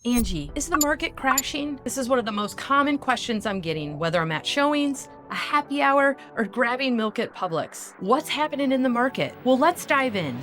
Angie, is the market crashing? This is one of the most common questions I'm getting, whether I'm at showings, a happy hour, or grabbing milk at Publix. What's happening in the market? Well, let's dive in.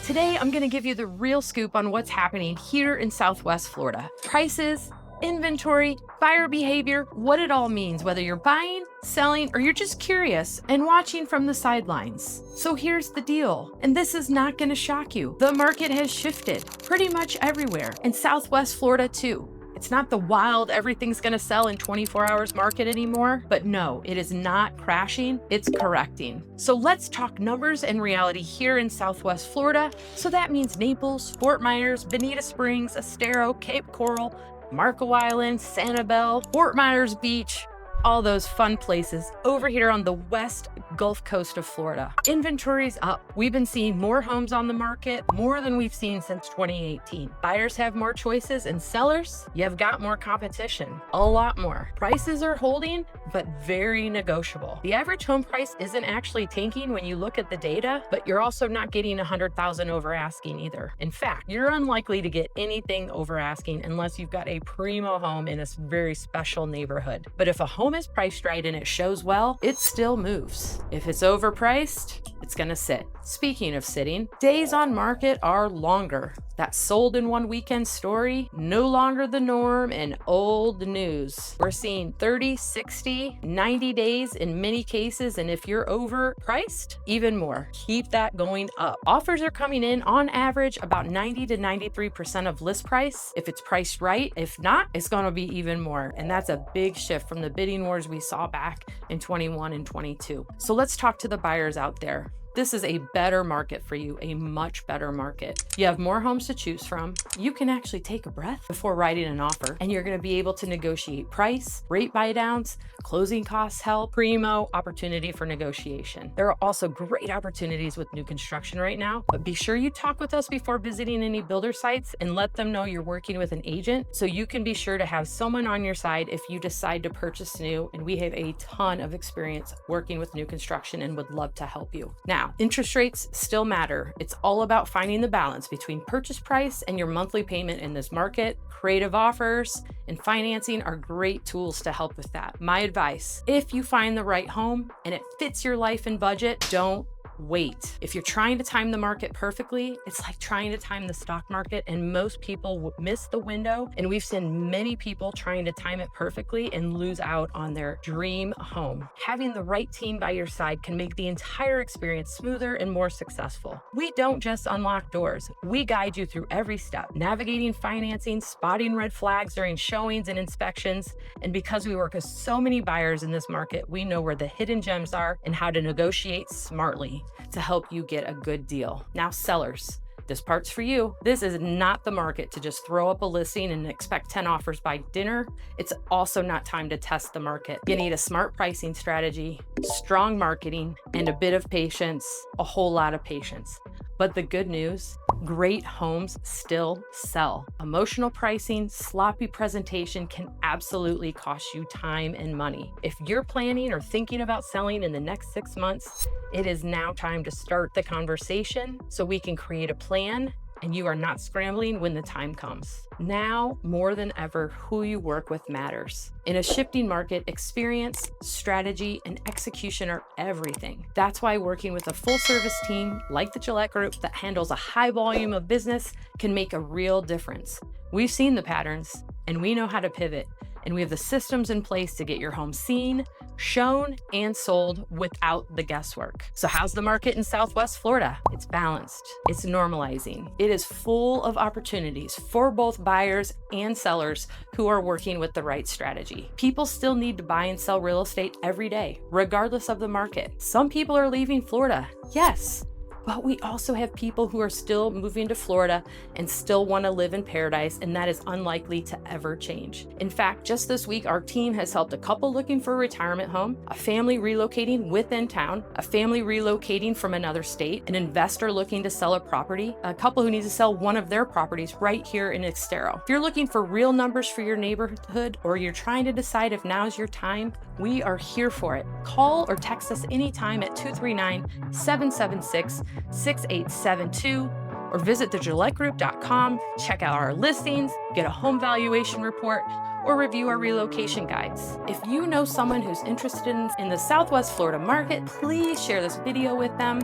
Today, I'm going to give you the real scoop on what's happening here in Southwest Florida. Prices, inventory, buyer behavior, what it all means, whether you're buying, selling, or you're just curious and watching from the sidelines. So here's the deal, and this is not going to shock you. The market has shifted pretty much everywhere, in Southwest Florida too. It's not the wild, everything's going to sell in 24 hours market anymore, but no, it is not crashing, it's correcting. So let's talk numbers and reality here in Southwest Florida. So that means Naples, Fort Myers, Bonita Springs, Estero, Cape Coral, Marco Island, Sanibel, Fort Myers Beach, all those fun places over here on the west Gulf Coast of Florida. Inventory's up. We've been seeing more homes on the market, more than we've seen since 2018. Buyers have more choices, and sellers, you've got more competition, a lot more. Prices are holding, but very negotiable. The average home price isn't actually tanking when you look at the data, but you're also not getting 100,000 over asking either. In fact, you're unlikely to get anything over asking unless you've got a primo home in a very special neighborhood. But if a home is priced right and it shows well, it still moves. If it's overpriced, it's gonna sit. Speaking of sitting, days on market are longer. That sold in one weekend story, no longer the norm and old news. We're seeing 30, 60, 90 days in many cases, and if you're overpriced, even more. Keep that going up. Offers are coming in on average about 90 to 93% of list price if it's priced right. If not, it's gonna be even more. And that's a big shift from the bidding wars we saw back in 21 and 22. So let's talk to the buyers out there. This is a better market for you, a much better market. You have more homes to choose from. You can actually take a breath before writing an offer, and you're gonna be able to negotiate price, rate buy downs, closing costs help, primo opportunity for negotiation. There are also great opportunities with new construction right now, but be sure you talk with us before visiting any builder sites and let them know you're working with an agent so you can be sure to have someone on your side if you decide to purchase new, and we have a ton of experience working with new construction and would love to help you. Now, interest rates still matter. It's all about finding the balance between purchase price and your monthly payment in this market. Creative offers and financing are great tools to help with that. My advice, if you find the right home and it fits your life and budget, don't wait. If you're trying to time the market perfectly, it's like trying to time the stock market, and most people miss the window. And we've seen many people trying to time it perfectly and lose out on their dream home. Having the right team by your side can make the entire experience smoother and more successful. We don't just unlock doors. We guide you through every step, navigating financing, spotting red flags during showings and inspections. And because we work with so many buyers in this market, we know where the hidden gems are and how to negotiate smartly to help you get a good deal. Now, sellers, this part's for you. This is not the market to just throw up a listing and expect 10 offers by dinner. It's also not time to test the market. You need a smart pricing strategy, strong marketing, and a bit of patience, a whole lot of patience. But the good news, great homes still sell. Emotional pricing, sloppy presentation can absolutely cost you time and money. If you're planning or thinking about selling in the next 6 months, it is now time to start the conversation so we can create a plan and you are not scrambling when the time comes. Now, more than ever, who you work with matters. In a shifting market, experience, strategy, and execution are everything. That's why working with a full-service team like the Gillette Group that handles a high volume of business can make a real difference. We've seen the patterns, and we know how to pivot, and we have the systems in place to get your home seen, shown, and sold without the guesswork. So how's the market in Southwest Florida? It's balanced. It's normalizing. It is full of opportunities for both buyers and sellers who are working with the right strategy. People still need to buy and sell real estate every day, regardless of the market. Some people are leaving Florida. Yes. But we also have people who are still moving to Florida and still want to live in paradise, and that is unlikely to ever change. In fact, just this week, our team has helped a couple looking for a retirement home, a family relocating within town, a family relocating from another state, an investor looking to sell a property, a couple who needs to sell one of their properties right here in Estero. If you're looking for real numbers for your neighborhood, or you're trying to decide if now's your time, we are here for it. Call or text us anytime at 239-776 888-262-6872 or visit thegillettegroup.com. Check out our listings, get a home valuation report, or review our relocation guides. If you know someone who's interested in the Southwest Florida market, please share this video with them.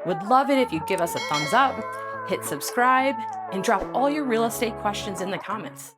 Would love it if you give us a thumbs up, hit subscribe, and drop all your real estate questions in the comments.